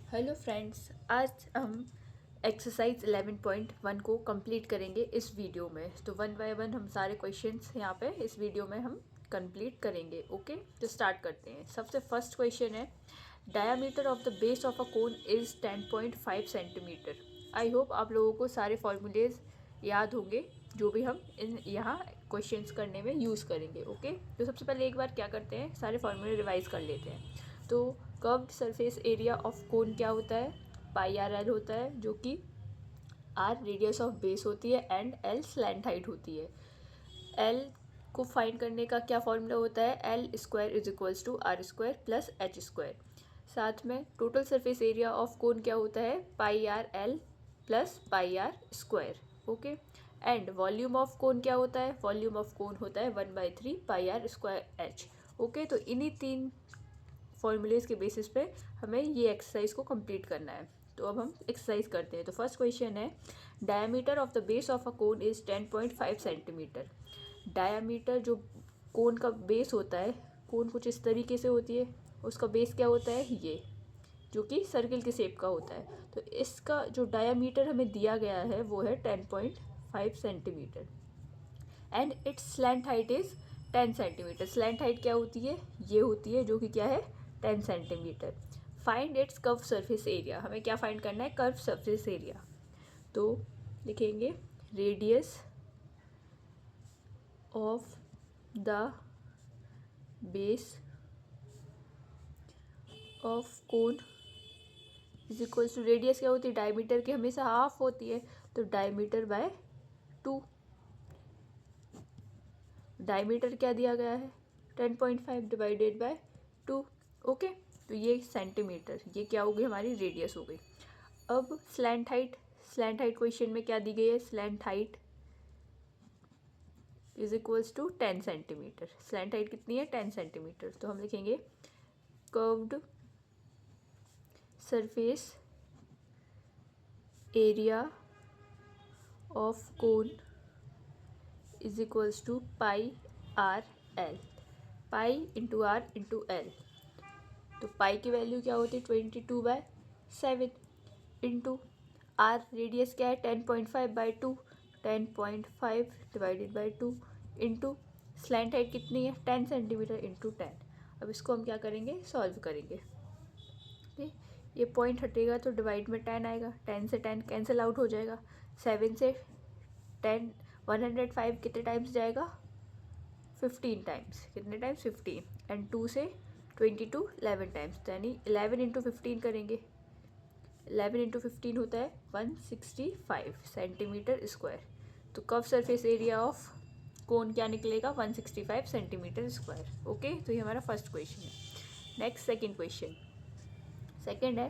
Hello friends, आज हम exercise 11.1 को कंप्लीट करेंगे इस वीडियो में। तो वन बाय वन हम सारे क्वेश्चंस यहाँ पे इस वीडियो में हम कंप्लीट करेंगे। ओके, तो स्टार्ट करते हैं। सबसे फर्स्ट क्वेश्चन है, diameter of the base of a cone is 10.5 centimetre. I hope आप लोगों को सारे फॉर्मूलेज याद होंगे जो भी हम इन यहाँ क्वेश्चंस करने में यूज़ करेंगे। ओके, तो सबसे पहले एक बार क्या करते हैं, सारे फॉर्मूले रिवाइज कर लेते हैं। तो curved surface area of cone क्या होता है, पाई आर एल होता है, जो कि आर रेडियस ऑफ बेस होती है एंड एल स्लैंट हाइट होती है। एल को फाइंड करने का क्या फॉर्मूला होता है, L square is equals to R square plus H square. साथ में total surface area of cone क्या होता है, pi are L plus pi R square. Okay, and volume of cone क्या होता है, वॉल्यूम ऑफ कोन होता है 1/3 pi R square H. Okay, तो इन्हीं तीन फॉर्मूलेज के बेसिस पे हमें ये एक्सरसाइज को कंप्लीट करना है। तो अब हम एक्सरसाइज करते हैं। तो फर्स्ट क्वेश्चन है, diameter of the base of a cone is 10.5 centimetre. Diameter जो कोन का बेस होता है, कोन कुछ इस तरीके से होती है, उसका बेस क्या होता है, ये जो कि सर्किल के शेप का होता है। तो इसका जो डायमीटर हमें दिया गया है वो है 10.5 centimetre and its slant height is 10 centimetre. Slant height क्या होती है, ये होती है, जो कि क्या है 10 centimetre. Find its curve surface area, हमें क्या फाइंड करना है, कर्व सरफेस एरिया। तो लिखेंगे radius of the base of cone is equals to, radius क्या होती है, डायमीटर की हमेशा हाफ होती है, तो डायमीटर बाय 2। डायमीटर क्या दिया गया है, 10.5 डिवाइडेड बाय 2। ओके, तो ये सेंटीमीटर, ये क्या हो गई, हमारी रेडियस हो गई। अब slant height, slant height question में क्या दी गई है, slant height is equals to 10 centimetre. Slant height कितनी है, 10 सेंटीमीटर। तो हम लिखेंगे curved surface area of cone is equals to pi R L, pi into are into L. तो पाई की वैल्यू क्या होती है, 22/7 इंटू आर रेडियस क्या है 10.5/2, 10.5 divided by 2 into slant height कितनी है 10 सेंटीमीटर इंटू 10। अब इसको हम क्या करेंगे, सॉल्व करेंगे। ठीक, ये पॉइंट हटेगा तो डिवाइड में 10 आएगा, 10 से 10 कैंसिल आउट हो जाएगा, 7 से 10 105 कितने टाइम्स जाएगा, 15 टाइम्स, कितने टाइम्स 15, एंड 2 से 22 11 टाइम्स, तो यानी 11 इंटू 15 करेंगे, 11 इंटू 15 होता है 165 सेंटीमीटर स्क्वायर। तो curve surface area of cone क्या निकलेगा, 165 सेंटीमीटर स्क्वायर। ओके, तो ये हमारा फर्स्ट क्वेश्चन है। नेक्स्ट सेकेंड क्वेश्चन, सेकेंड है,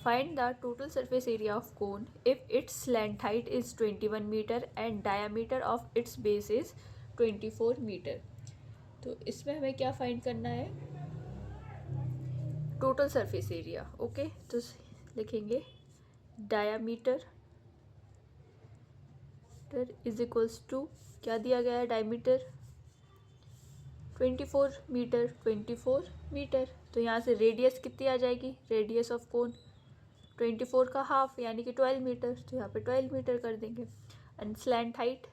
find the total surface area of cone if its slant height is 21 metre and diameter of its base is 24 metre. तो इसमें हमें क्या फाइंड करना है, टोटल सरफेस एरिया। ओके, तो लिखेंगे डायामीटर इज इक्वल्स टू, क्या दिया गया है, डायमीटर 24 मीटर, 24 मीटर। तो यहाँ से रेडियस कितनी आ जाएगी, रेडियस ऑफ कोन 24 का हाफ यानी कि 12 मीटर, तो यहाँ पे 12 मीटर कर देंगे। And slant height,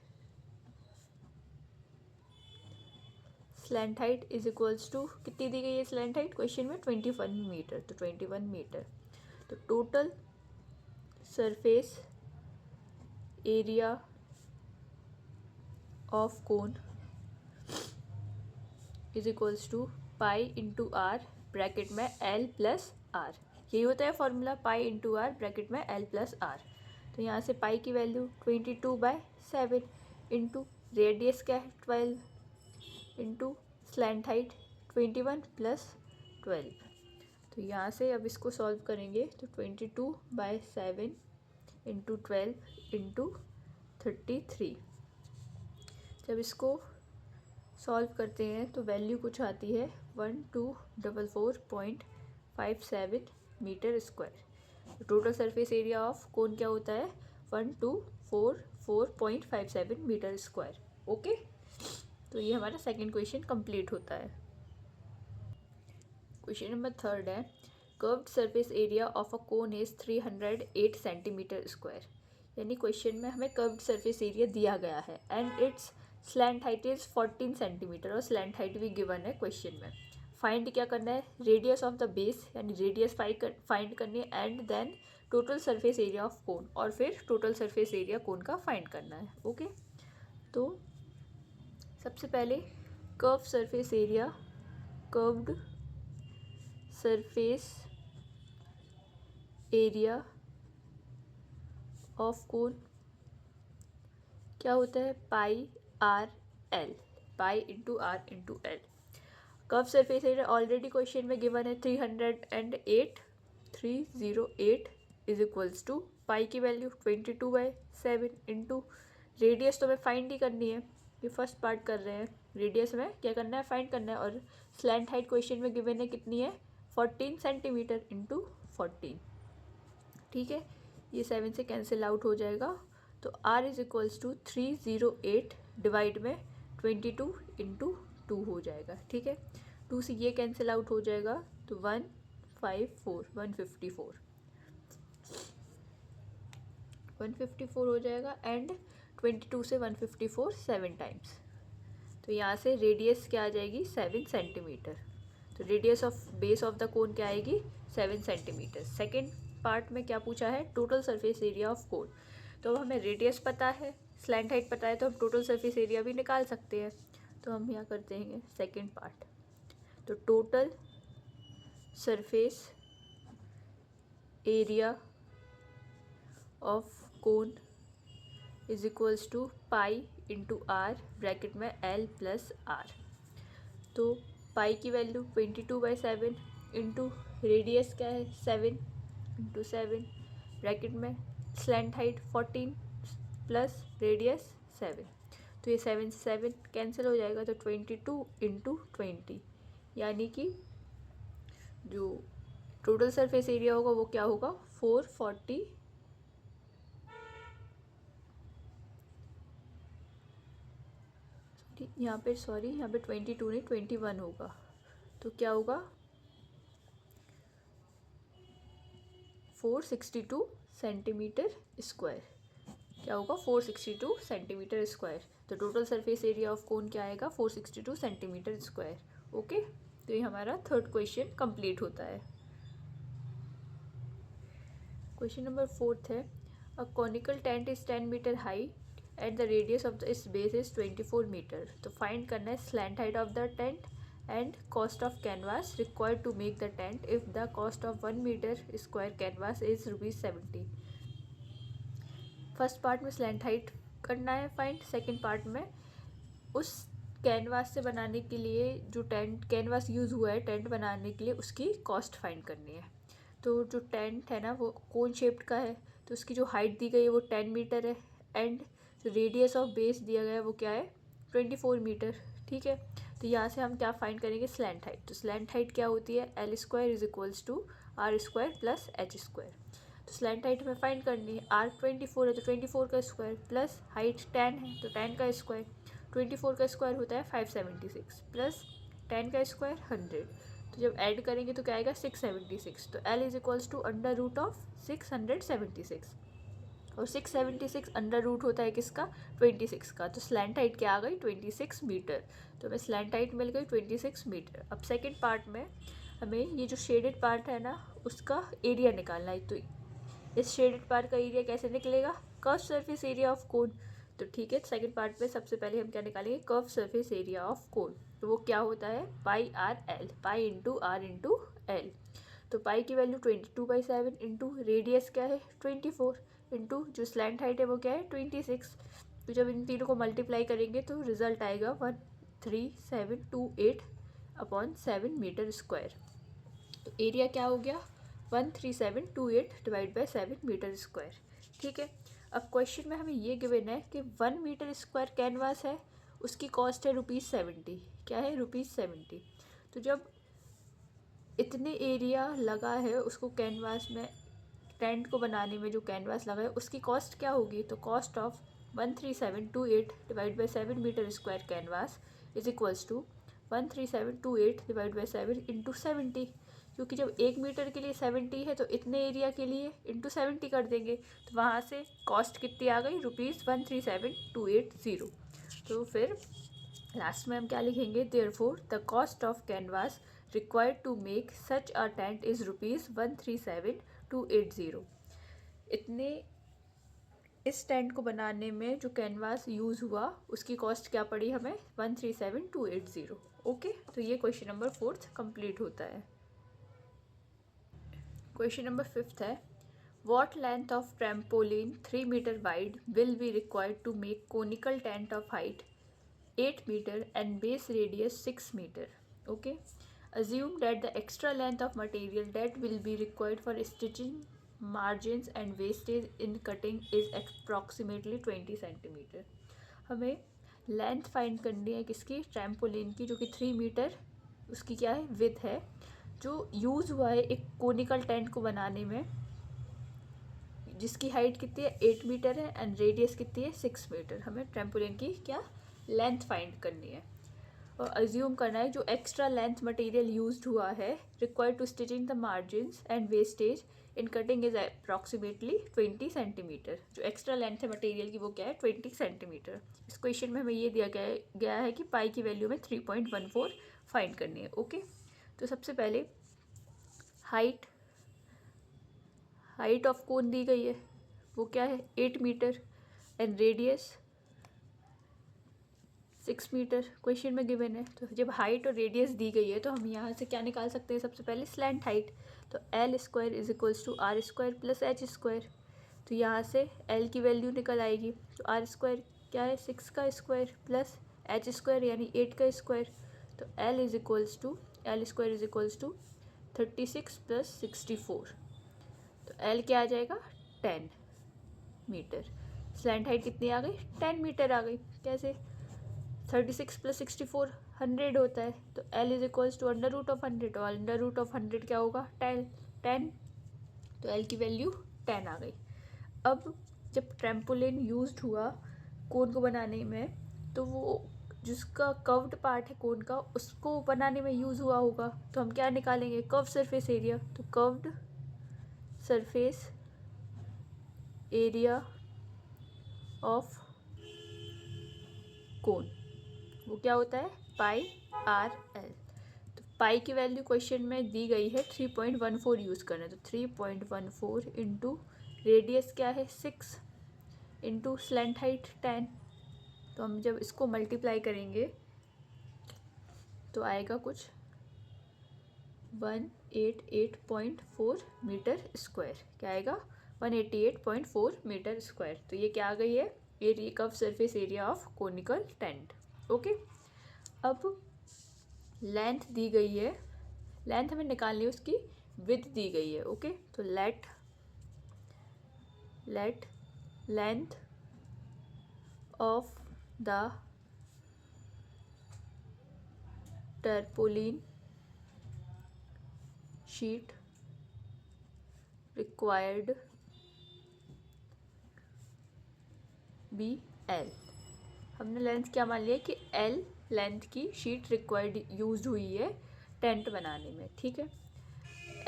slant height is equals to, कितनी दी गई है स्लैंट हाइट क्वेश्चन में, 21 मीटर, तो 21 मीटर। तो total surface area of cone is equals to pi into r bracket में एल प्लस आर, यही होता है formula, pi into r bracket में एल प्लस आर। तो यहाँ से पाई की वैल्यू 22/7 इंटू रेडियस क्या है 12 इंटू स्लैंट हाइट 21 प्लस 12। तो यहाँ से अब इसको सॉल्व करेंगे तो 22/7 इंटू 12 इंटू 33। जब इसको सॉल्व करते हैं तो वैल्यू कुछ आती है 1244.57 metre square. Total surface area of cone क्या होता है, 1244.57 मीटर स्क्वायर। ओके, तो ये हमारा सेकंड क्वेश्चन कंप्लीट होता है। क्वेश्चन नंबर थर्ड है, curved surface area of a cone is 308 centimetre square. यानी क्वेश्चन में हमें कर्व्ड सरफेस एरिया दिया गया है and its slant height is 14 centimetre और स्लैंट हाइट भी गिवन है क्वेश्चन में। फाइंड क्या करना है, रेडियस ऑफ द बेस यानी रेडियस फाइंड करनी है and then total surface area of cone और फिर टोटल सरफेस एरिया कोन का फाइंड करना है। ओके, तो सबसे पहले curve surface area, curved surface area of cone क्या होता है, pi R L, pi into are into L. Curve surface area already question में गिवन है 308 इज इक्वल्स टू पाई की वैल्यू 22/7 इंटू रेडियस तो हमें फाइंड ही करनी है, ये फर्स्ट पार्ट कर रहे हैं, रेडियस में क्या करना है, फाइंड करना है। और स्लैंट हाइट क्वेश्चन में गिवन है कितनी है, 14 सेंटीमीटर इंटू 14। ठीक है, ये 7 से कैंसिल आउट हो जाएगा, तो r is equals to 308 divide में 22 इंटू 2 हो जाएगा। ठीक है, 2 से ये कैंसिल आउट हो जाएगा, तो 154 हो जाएगा एंड 22 से 154 7 टाइम्स, तो यहाँ से रेडियस क्या आ जाएगी, 7 सेंटीमीटर। तो radius of base of the cone क्या आएगी, 7 सेंटीमीटर। सेकेंड पार्ट में क्या पूछा है, total surface area of cone. तो अब हमें रेडियस पता है, स्लैंट हाइट पता है, तो हम टोटल सरफेस एरिया भी निकाल सकते हैं। तो हम यहाँ करते हैं सेकेंड पार्ट, तो total surface area of cone is equals to pi into r bracket में एल प्लस आर। तो पाई की वैल्यू 22/7 इंटू रेडियस क्या है 7 इंटू 7 ब्रैकेट में स्लैंट हाइट 14 प्लस रेडियस 7, तो ये 7 से 7 कैंसिल हो जाएगा, तो 22 इंटू 20, यानी कि जो टोटल सरफेस एरिया होगा वो क्या होगा, 440 यहाँ पे 22 नहीं 21 होगा, तो क्या होगा 462 सेंटीमीटर स्क्वायर, क्या होगा 462 सेंटीमीटर स्क्वायर। तो total surface area of cone क्या आएगा, 462 सेंटीमीटर स्क्वायर। ओके, तो ये हमारा थर्ड क्वेश्चन कंप्लीट होता है। क्वेश्चन नंबर 4 है, a conical tent is 10 metre high at the radius of its base is 24 metre. तो फाइंड करना है slant height of the tent and cost of canvas required to make the tent if the cost of 1 metre square canvas is ₹70। First part में slant height करना है find, second part में उस canvas से बनाने के लिए जो टेंट कैनवास यूज़ हुआ है टेंट बनाने के लिए उसकी कॉस्ट फाइंड करनी है। तो जो टेंट है ना वो कोन शेप्ड का है, तो उसकी जो हाइट दी गई है वो 10 मीटर है एंड जो रेडियस ऑफ बेस दिया गया है वो क्या है 24 मीटर। ठीक है, तो यहाँ से हम क्या फाइंड करेंगे, स्लैंट हाइट। तो स्लैंट हाइट क्या होती है, L square is equals to R square plus H square. तो स्लैंट हाइट हमें फाइंड करनी है, R 24 है तो 24 का स्क्वायर प्लस हाइट 10 है तो 10 का स्क्वायर, 24 का स्क्वायर होता है 576 प्लस 10 का स्क्वायर 100, तो जब ऐड करेंगे तो क्या आएगा 676। तो L is equals to under root of 676 और 676 अंडर रूट होता है किसका, 26 का। तो स्लैंट हाइट क्या आ गई 26 मीटर, तो हमें स्लैंट हाइट मिल गई 26 मीटर। अब सेकेंड पार्ट में हमें ये जो शेडेड पार्ट है ना उसका एरिया निकालना है। तो इस शेडेड पार्ट का एरिया कैसे निकलेगा, curve surface area of cone. तो ठीक है, सेकेंड पार्ट में सबसे पहले हम क्या निकालेंगे, curve surface area of cone. तो वो क्या होता है, pi R L, pi into are into L. तो पाई की वैल्यू 22/7 इंटू रेडियस क्या है 24 इंटू जो स्लैंट हाइट है वो क्या है 26। तो जब इन तीनों को मल्टीप्लाई करेंगे तो रिजल्ट आएगा 13728/7 मीटर स्क्वायर। तो एरिया क्या हो गया 13728 डिवाइड बाई 7 मीटर स्क्वायर। ठीक है, अब क्वेश्चन में हमें ये गिवन है कि 1 मीटर स्क्वायर कैनवास है, उसकी कॉस्ट है ₹70। क्या है ₹70। तो जब इतने एरिया लगा है उसको कैनवास में टेंट को बनाने में जो कैनवास लगा है उसकी कॉस्ट क्या होगी, तो cost of 13728 divide by 7 metre square canvas is equals to 13728 divide by 7 into 70। क्योंकि जब 1 मीटर के लिए 70 है तो इतने एरिया के लिए इंटू 70 कर देंगे, तो वहाँ से कॉस्ट कितनी आ गई, ₹137,280। तो फिर लास्ट में हम क्या लिखेंगे, therefore the cost of canvas required to make such a tent is ₹137,280। इतने इस टेंट को बनाने में जो कैनवास यूज़ हुआ उसकी कॉस्ट क्या पड़ी हमें, 137,280। ओके, तो ये क्वेश्चन नंबर 4 कंप्लीट होता है। क्वेश्चन नंबर 5 है, what length of trampoline 3 metre wide will be required to make conical tent of height 8 meter and base radius 6 meter. Okay, assume that the extra length of material that will be required for stitching margins and wastage in cutting is approximately 20 centimeter. हमें length find करनी है किसकी, trampoline की, जो कि 3 metre उसकी क्या है, विथ है, जो यूज़ हुआ है एक कोनिकल टेंट को बनाने में, जिसकी हाइट कितनी है, 8 मीटर है, एंड रेडियस कितनी है, 6 मीटर। हमें ट्रैम्पोलिन की क्या लेंथ फाइंड करनी है और अज्यूम करना है जो एक्स्ट्रा लेंथ मटेरियल यूज्ड हुआ है required to stitching the margins and wastage in cutting is approximately 20 centimetre. जो एक्स्ट्रा लेंथ है मटेरियल की वो क्या है, 20 सेंटीमीटर। इस क्वेश्चन में हमें ये दिया गया है कि पाई की वैल्यू में 3.14 फाइंड करनी है। ओके, तो सबसे पहले हाइट ऑफ कोन दी गई है, वो क्या है, 8 metre, and radius 6 metre question में गिवन है। तो जब हाइट और रेडियस दी गई है तो हम यहाँ से क्या निकाल सकते हैं, सबसे पहले स्लैंट हाइट। तो L² is equals to R² plus H²। तो यहाँ से L की वैल्यू निकल आएगी, तो R² क्या है, 6 का स्क्वायर प्लस H² यानी 8 का स्क्वायर। तो L² is equals to 36 plus 64। तो L क्या आ जाएगा, 10 मीटर। स्लैंट हाइट कितनी आ गई, 10 मीटर आ गई। कैसे, 36 प्लस 64 100 होता है, तो L is equals to under root of 100, और अंडर रूट ऑफ 100 क्या होगा, 10। तो L की वैल्यू 10 आ गई। अब जब ट्रैम्पोलिन यूज्ड हुआ कोन को बनाने में, तो वो जिसका कर्व्ड पार्ट है कोन का, उसको बनाने में यूज़ हुआ होगा। तो हम क्या निकालेंगे, कर्व सरफेस एरिया। तो कर्व्ड सरफेस एरिया ऑफ कोन वो क्या होता है, πRL। तो पाई की वैल्यू क्वेश्चन में दी गई है 3.14 यूज़ करना है। तो 3.14 इंटू रेडियस क्या है, 6 इंटू स्लैंट हाइट 10। तो हम जब इसको मल्टीप्लाई करेंगे तो आएगा कुछ 188.4 मीटर स्क्वायर। क्या आएगा, 188.4 मीटर स्क्वायर। तो ये क्या आ गई है, area curve surface area of conical tent. Okay, अब लेंथ दी गई है, लेंथ हमें निकालनी है, उसकी विड्थ दी गई है। ओके, तो let length of the tarpaulin sheet required be L। हमने लेंथ क्या मान लिया कि L लेंथ की शीट रिक्वायर्ड यूज हुई है टेंट बनाने में। ठीक है,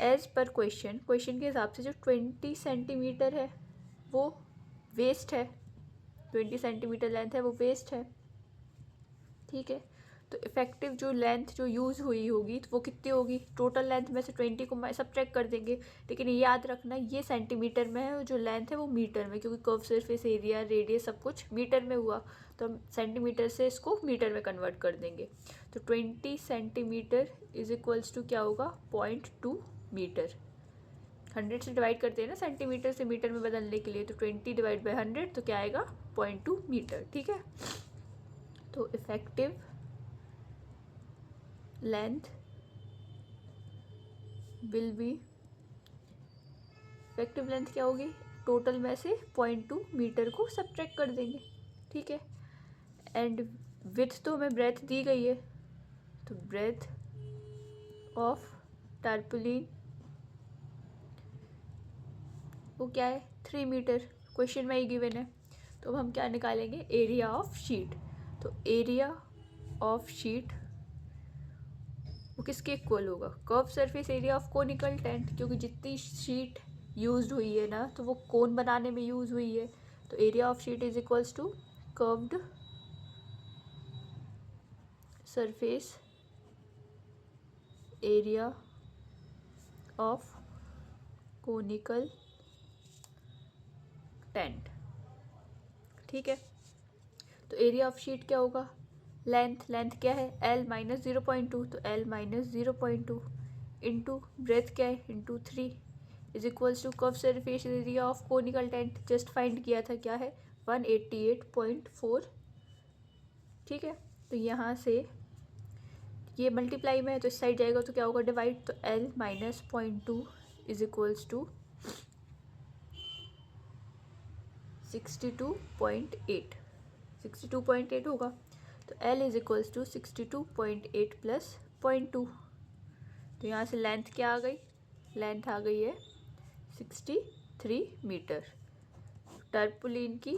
एज पर क्वेश्चन के हिसाब से जो 20 सेंटीमीटर है वो वेस्ट है, 20 सेंटीमीटर लेंथ है वो वेस्ट है। ठीक है, तो इफेक्टिव जो लेंथ जो यूज़ हुई होगी तो वो कितनी होगी, टोटल लेंथ में से 20 को सब्ट्रैक्ट कर देंगे। लेकिन याद रखना ये सेंटीमीटर में है, जो लेंथ है वो मीटर में, क्योंकि कर्व सरफेस एरिया रेडियस सब कुछ मीटर में हुआ, तो हम सेंटीमीटर से इसको मीटर में कन्वर्ट कर देंगे। तो 20 सेंटीमीटर इज इक्वल्स टू क्या होगा, 0.2 मीटर। 100 से डिवाइड करते हैं ना सेंटीमीटर से मीटर में बदलने के लिए, तो 20 डिवाइड बाई 100 तो क्या आएगा, 0.2 मीटर। ठीक है, तो effective length will be, effective length क्या होगी, टोटल में से 0.2 मीटर को सब्ट्रैक्ट कर देंगे। ठीक है, एंड विड्थ तो हमें ब्रेथ दी गई है, तो ब्रेथ ऑफ टर्पोलिन वो क्या है, 3 मीटर, क्वेश्चन में ही गिवन है। तो हम क्या निकालेंगे, एरिया ऑफ शीट। तो एरिया ऑफ शीट वो किसके इक्वल होगा, curve surface area of conical tent, क्योंकि जितनी शीट यूज्ड हुई है ना तो वो कोन बनाने में यूज़ हुई है, तो area of sheet is equals to curved surface area of conical tent. ठीक है, तो एरिया ऑफ शीट क्या होगा, लेंथ क्या है L माइनस 0.2, तो L माइनस 0.2 इंटू ब्रेथ क्या है into 3 is equals to curve surface area of conical tent, just find किया था क्या है 188.4। ठीक है, तो यहाँ से ये मल्टीप्लाई में है तो इस साइड जाएगा तो क्या होगा डिवाइड, तो L minus 0.2 is equals to 62.8 होगा, तो L is equals to 62.8 plus 0.2, तो यहाँ से लेंथ क्या आ गई, लेंथ आ गई है 63 मीटर। टर्पुलिन की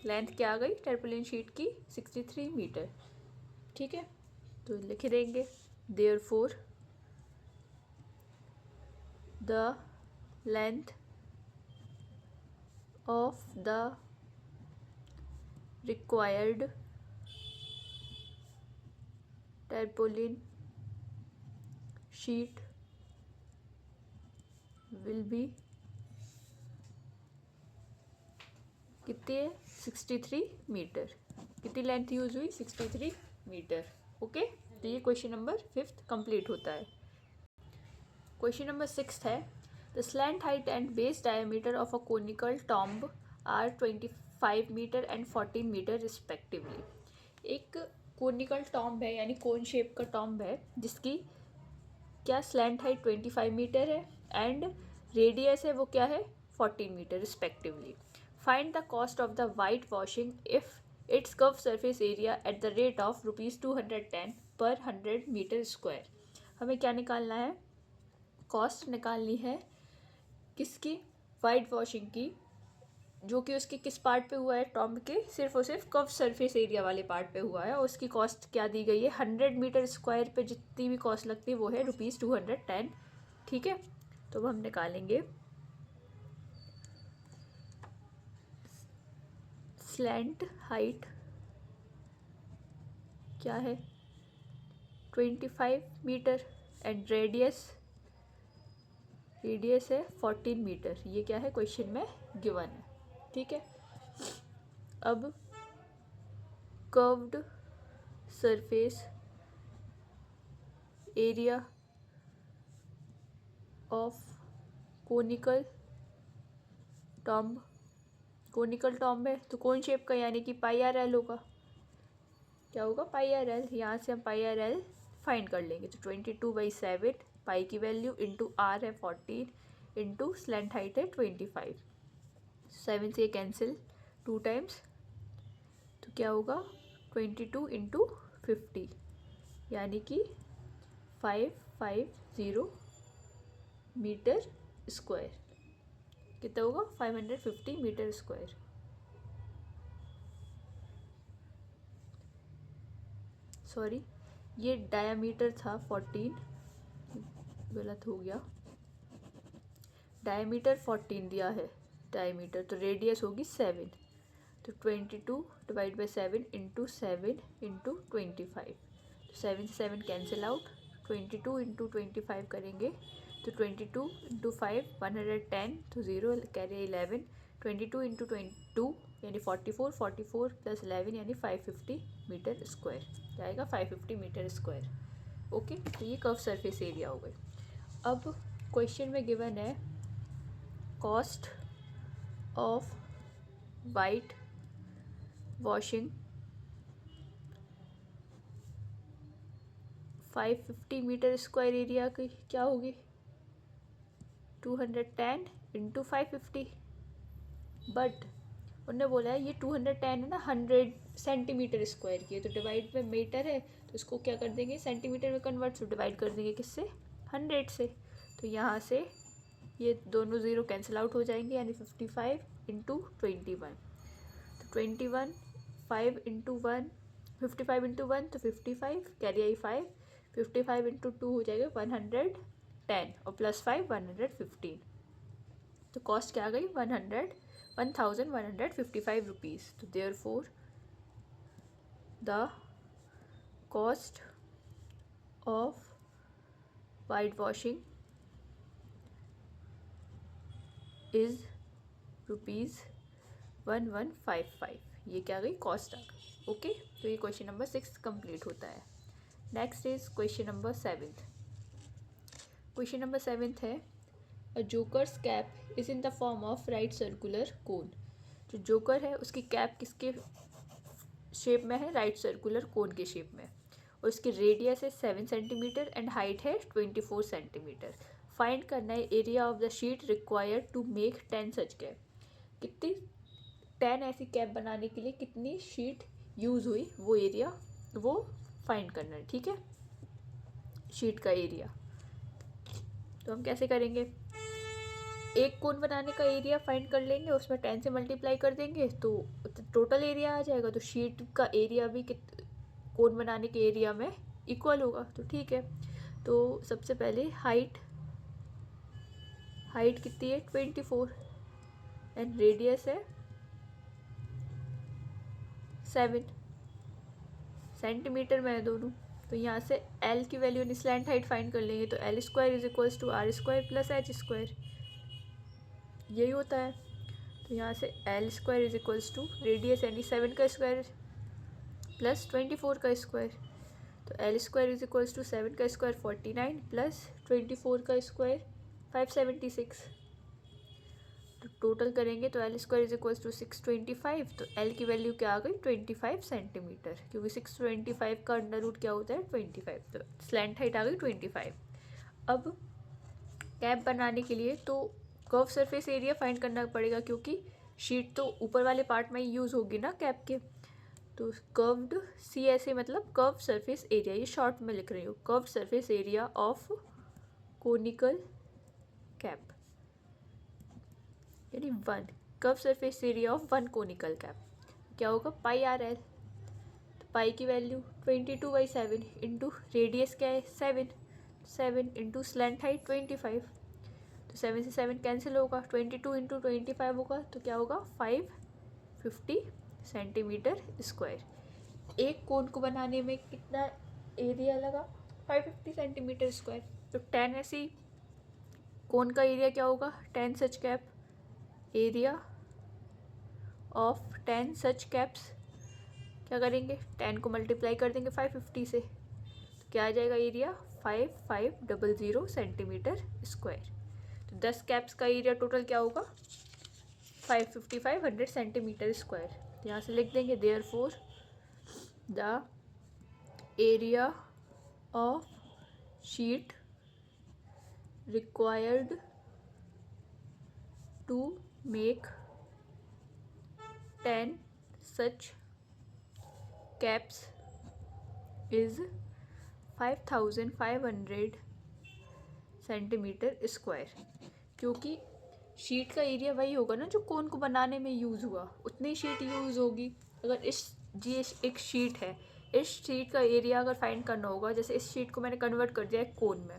लेंथ क्या आ गई, टर्पुलिन शीट की 63 मीटर। ठीक है, तो लिख देंगे therefore the length of the required tarpaulin sheet will be कितनी है 63 मीटर, कितनी लेंथ यूज हुई 63 मीटर। ओके, तो ये क्वेश्चन नंबर 5 कंप्लीट होता है। क्वेश्चन नंबर 6 है the slant height and base diameter of a conical tomb are 25 metre and 14 metre respectively. एक कोनिकल टॉम्ब है यानी कोन शेप का टॉम्ब है जिसकी क्या स्लैंट हाइट 25 मीटर है एंड रेडियस है वो क्या है 14 metre respectively. Find the cost of the white washing if its curve surface area at the rate of ₹210 per 100 metre square. हमें क्या निकालना है, कॉस्ट निकालनी है किसकी, वाइट वॉशिंग की, जो कि उसके किस पार्ट पे हुआ है टॉम्ब के, सिर्फ और सिर्फ कर्व सरफेस एरिया वाले पार्ट पे हुआ है, और उसकी कॉस्ट क्या दी गई है 100 मीटर स्क्वायर पे जितनी भी कॉस्ट लगती है वो है ₹210। ठीक है, तो हम निकालेंगे स्लैंट हाइट क्या है 25 मीटर एंड रेडियस है 14 मीटर, ये क्या है क्वेश्चन में गिवन है। ठीक है, अब curved surface area of conical tomb है तो कौन शेप का यानी कि पाई आर एल होगा, क्या होगा पाई आर एल, यहाँ से हम पाई आर एल फाइंड कर लेंगे, तो 22/7 पाई की वैल्यू इंटू आर है 14 इंटू स्लैंट हाइट है 25, 7 से कैंसिल 2 टाइम्स, तो क्या होगा 22 इंटू 50 यानी कि 550 मीटर स्क्वायर, कितना होगा 550 मीटर स्क्वायर। सॉरी, ये डायामीटर था 14, गलत हो गया, डायमीटर 14 दिया है डायमीटर, तो रेडियस होगी 7, तो 22/7 इंटू 7 इंटू 25, तो 7 से 7 कैंसिल आउट, 22 इंटू 25 करेंगे तो 22 इंटू 5 110, तो 0 कैरी 11, 22 इंटू 22 यानी 44, 44 प्लस 11 यानी 550 मीटर स्क्वायर जाएगा, 550 मीटर स्क्वायर। ओके, तो ये कर्व सरफेस एरिया हो गई। अब क्वेश्चन में गिवन है cost of white washing 550 metre square area की क्या होगी 210 इंटू 550, बट उन्होंने बोला है ये 210 है ना 100 सेंटीमीटर स्क्वायर की है, तो डिवाइड में मीटर है तो इसको क्या कर देंगे सेंटीमीटर में कन्वर्ट, तो डिवाइड कर देंगे किससे 100 से, तो यहाँ से ये दोनों ज़ीरो कैंसिल आउट हो जाएंगे यानी 55 इंटू 21, तो 21 5 इंटू 1 55 इंटू 1 तो 55 कैरी आई 5 55 इंटू 2 हो जाएगा 110 और +5 115। तो कॉस्ट क्या आ गई 1155 रुपीज़। तो therefore the cost of white washing is ₹1155। ये क्या गई कॉस्ट आ गई। ओके, तो ये क्वेश्चन नंबर 6 कंप्लीट होता है। Next is question number 7। Question number 7 है a joker's cap is in the form of right circular cone. जो जोकर है उसकी कैप किसके शेप में है, राइट सर्कुलर कोन के शेप में, और उसकी रेडियस है 7 सेंटीमीटर एंड हाइट है 24 सेंटीमीटर। फाइंड करना है area of the sheet required to make 10 such cap. कितनी 10 ऐसी कैप बनाने के लिए कितनी शीट यूज़ हुई, वो एरिया वो फाइंड करना है। ठीक है, शीट का एरिया तो हम कैसे करेंगे, एक कोन बनाने का एरिया फाइंड कर लेंगे, उसमें 10 से मल्टीप्लाई कर देंगे तो टोटल एरिया आ जाएगा। तो शीट का एरिया भी कोन बनाने के एरिया में इक्वल होगा। तो ठीक है, तो सबसे पहले हाइट कितनी है 24 एंड रेडियस है 7 सेंटीमीटर में है दोनों। तो यहाँ से L की वैल्यू यानी स्लैंट हाइट फाइंड कर लेंगे। तो L² is equals to R² plus H², यही होता है। तो यहाँ से L² is equals to radius यानी 7 का स्क्वायर प्लस 24 का स्क्वायर। तो L² इज इक्वल्स टू 7 का स्क्वायर 49 प्लस 24 का स्क्वायर 576। तो टोटल करेंगे तो L² इज इक्वल्स टू 625। तो L की वैल्यू क्या आ गई 25 सेंटीमीटर, क्योंकि 625 का अंडर रूट क्या होता है 25। तो स्लैंट हाइट आ गई 25। अब कैप बनाने के लिए तो कर्व सरफेस एरिया फाइंड करना पड़ेगा, क्योंकि शीट तो ऊपर वाले पार्ट में ही यूज़ होगी ना कैप के। तो कर्व्ड CSA मतलब कर्व सरफेस एरिया, ये शॉर्ट में लिख रही हूँ, curve surface area of conical cap यानी 1 curve surface area of 1 conical cap क्या होगा πRL। तो पाई की वैल्यू 22/7 इंटू रेडियस क्या है 7 इंटू स्लैंट हाइट 25। तो 7 से 7 कैंसिल होगा, 22 इंटू 25 होगा तो क्या होगा 550 सेंटीमीटर स्क्वायर। एक कोन को बनाने में कितना एरिया लगा 550 सेंटीमीटर स्क्वायर। तो 10 ऐसी कोन का एरिया क्या होगा 10 such cap, area of 10 such caps क्या करेंगे 10 को मल्टीप्लाई कर देंगे 550 से, तो क्या आ जाएगा एरिया 5500 सेंटीमीटर स्क्वायर। तो 10 कैप्स का एरिया टोटल क्या होगा 500 सेंटीमीटर स्क्वायर। यहाँ से लिख देंगे therefore the area of sheet required to make 10 such caps is 5500 centimetre square. क्योंकि शीट का एरिया वही होगा ना जो कोन को बनाने में यूज़ हुआ, उतनी शीट यूज़ होगी। अगर एक शीट है, इस शीट का एरिया अगर फाइंड करना होगा, जैसे इस शीट को मैंने कन्वर्ट कर दिया है कोन में,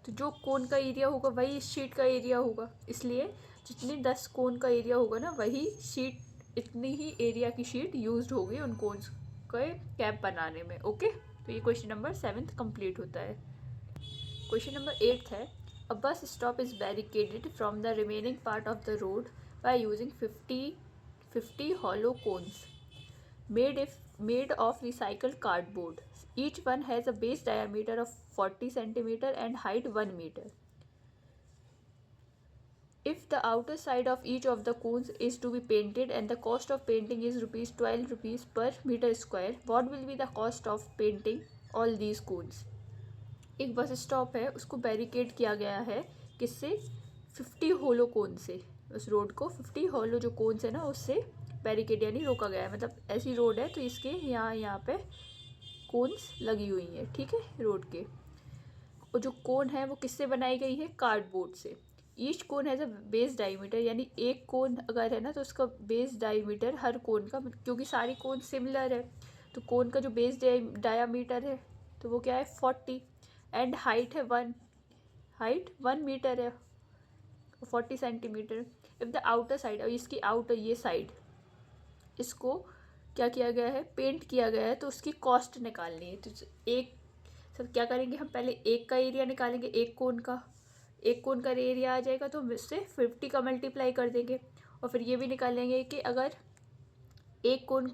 तो जो कोन का एरिया होगा वही इस शीट का एरिया होगा। इसलिए जितनी 10 कोन का एरिया होगा ना वही शीट, इतनी ही एरिया की शीट यूज्ड होगी उन कोन्स के कैप बनाने में। ओके, तो ये क्वेश्चन नंबर 7 कंप्लीट होता है। क्वेश्चन नंबर 8 है a bus stop is barricaded from the remaining part of the road by using 50 hollow cones made of recycled cardboard. Each one has a base diameter of 40 centimeter and height 1 meter. If the outer side of each of the cones is to be painted and the cost of painting is ₹12 per meter square, what will be the cost of painting all these cones? एक bus stop है, उसको barricade किया गया है किससे 50 होलो कोन से। उस road को 50 होलो जो कोन्स है ना उससे बैरिकेड यानी रोका गया है। मतलब ऐसी रोड है तो इसके यहाँ पे कोन्स लगी हुई हैं, ठीक है रोड के। और जो कोन है वो किससे बनाई गई है कार्डबोर्ड से। Each cone has a base diameter, यानी एक कोन अगर है ना तो उसका बेस डायमीटर हर कोन का, क्योंकि सारी कोन सिमिलर है तो कोन का जो बेस डायमीटर है तो वो क्या है 40। एंड हाइट है 1 मीटर है, 40 centimetre. If the outer side, और इसकी आउटर ये साइड, इसको क्या किया गया है, पेंट किया गया है, तो उसकी कॉस्ट निकालनी है। तो एक सब क्या करेंगे, हम पहले एक का एरिया निकालेंगे, एक कोन का एरिया आ जाएगा, तो हम इससे 50 का मल्टीप्लाई कर देंगे। और फिर ये भी निकालेंगे कि अगर एक कोन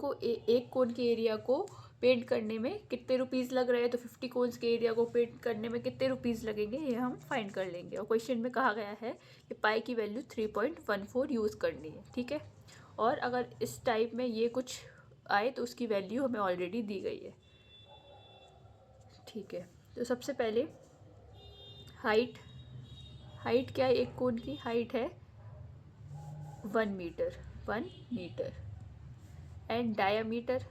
के एरिया को पेंट करने में कितने रुपीज़ लग रहे हैं, तो 50 कोन्स के एरिया को पेंट करने में कितने रुपीज़ लगेंगे, ये हम फाइंड कर लेंगे। और क्वेश्चन में कहा गया है कि पाई की वैल्यू 3.14 यूज़ करनी है, ठीक है। और अगर इस टाइप में ये कुछ आए तो उसकी वैल्यू हमें ऑलरेडी दी गई है, ठीक है। तो सबसे पहले हाइट क्या है, एक कोन की हाइट है 1 मीटर एंड डायामीटर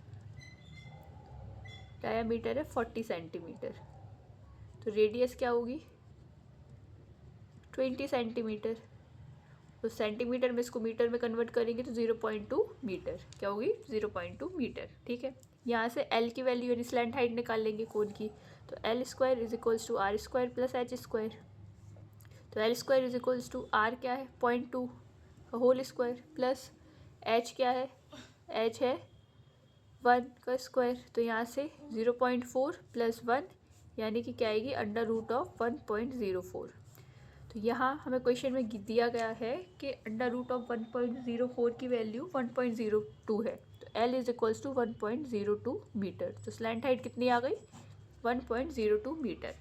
है 40 सेंटीमीटर। तो रेडियस क्या होगी 20 सेंटीमीटर। तो सेंटीमीटर में इसको मीटर में कन्वर्ट करेंगे तो 0.2 मीटर क्या होगी 0.2 मीटर, ठीक है। यहाँ से L की वैल्यू यानी स्लैंट हाइट निकाल लेंगे कोन की। तो L square is equals to R square plus H square. तो L square is equals to R क्या है 0.2 का होल स्क्वायर प्लस H क्या है, H है 1 का स्क्वायर। तो यहाँ से 0.4 प्लस 1 यानी कि क्या आएगी √1.04। तो यहाँ हमें क्वेश्चन में दिया गया है कि √1.04 की वैल्यू 1.02 है। तो L is equals to 1.02 metre. तो स्लैंट हाइट कितनी आ गई 1.02 मीटर।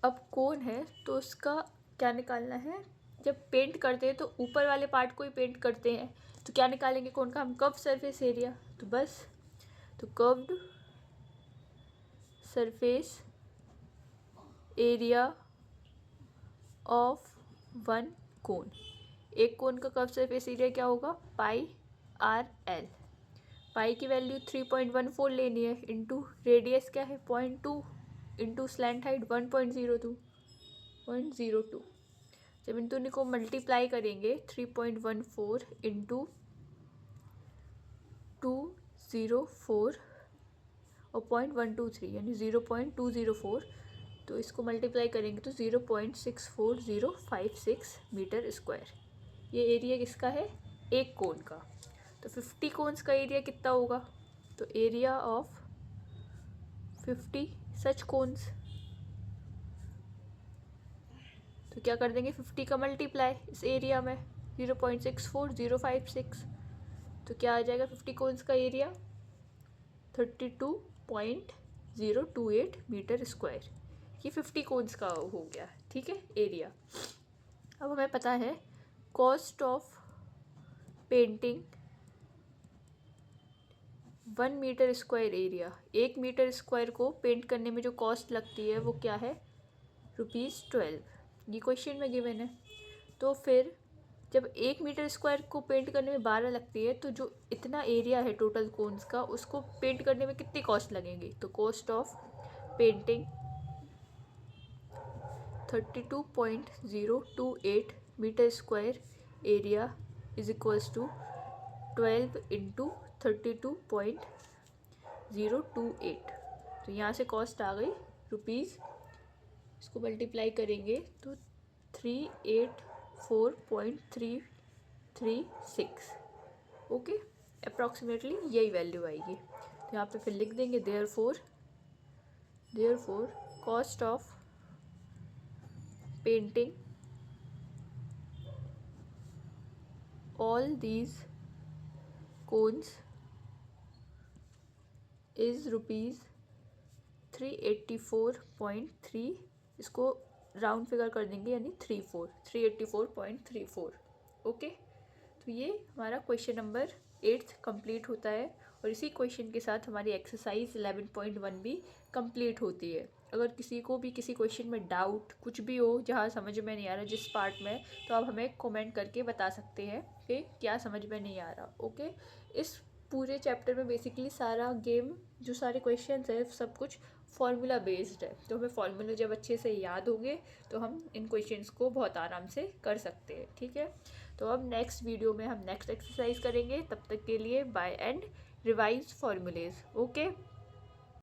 अब कोन है तो उसका क्या निकालना है, जब पेंट करते हैं तो ऊपर वाले पार्ट को ही पेंट करते हैं, तो क्या निकालेंगे कोन का हम, कर्व्ड सरफेस एरिया। तो बस तो curved surface area of one कोन, एक कोन का कर्व सरफेस एरिया क्या होगा πRL। पाई की वैल्यू 3.14 लेनी है इंटू रेडियस क्या है 0.2 इंटू स्लैंट हाइट 1.02। जब इन दोनों को मल्टीप्लाई करेंगे 3.14 इंटू 204 और 0.123 यानी 0.204, तो इसको मल्टीप्लाई करेंगे तो 0.64056 मीटर स्क्वायर। ये एरिया किसका है, एक कोन का। तो 50 कोन्स का एरिया कितना होगा, तो एरिया ऑफ 50 सच कोन्स, तो क्या कर देंगे 50 का मल्टीप्लाई इस एरिया में 0.64056, तो क्या आ जाएगा 50 कोन्स का एरिया 32.028 मीटर स्क्वायर। ये 50 कोन्स का हो गया, ठीक है एरिया। अब हमें पता है cost of painting 1 metre square area, 1 metre square को पेंट करने में जो कॉस्ट लगती है वो क्या है ₹12। ये क्वेश्चन में गिवन है। तो फिर जब 1 मीटर स्क्वायर को पेंट करने में 12 लगती है, तो जो इतना एरिया है टोटल कोन्स का उसको पेंट करने में कितनी कॉस्ट लगेगी, तो cost of painting 32.028 metre square area is equals to 12 into 32.028। तो यहाँ से कॉस्ट आ गई रुपीज़, इसको मल्टीप्लाई करेंगे तो 384.336, ओके अप्रॉक्सीमेटली यही वैल्यू आएगी। तो यहाँ पे फिर लिख देंगे therefore cost of painting all these cones is ₹384.3, इसको राउंड फिगर कर देंगे यानी 384.34, ओके। तो ये हमारा क्वेश्चन नंबर 8 कंप्लीट होता है और इसी क्वेश्चन के साथ हमारी एक्सरसाइज 11.1 भी कंप्लीट होती है। अगर किसी को भी किसी क्वेश्चन में डाउट कुछ भी हो, जहाँ समझ में नहीं आ रहा जिस पार्ट में, तो आप हमें कमेंट करके बता सकते हैं कि क्या समझ में नहीं आ रहा, ओके। इस पूरे चैप्टर में बेसिकली सारा गेम जो सारे क्वेश्चंस है सब कुछ फार्मूला बेस्ड है। तो हमें फार्मूला जब अच्छे से याद होंगे तो हम इन क्वेश्चंस को बहुत आराम से कर सकते हैं, ठीक है। तो अब नेक्स्ट वीडियो में हम नेक्स्ट एक्सरसाइज करेंगे, तब तक के लिए bye and revise formulas, okay.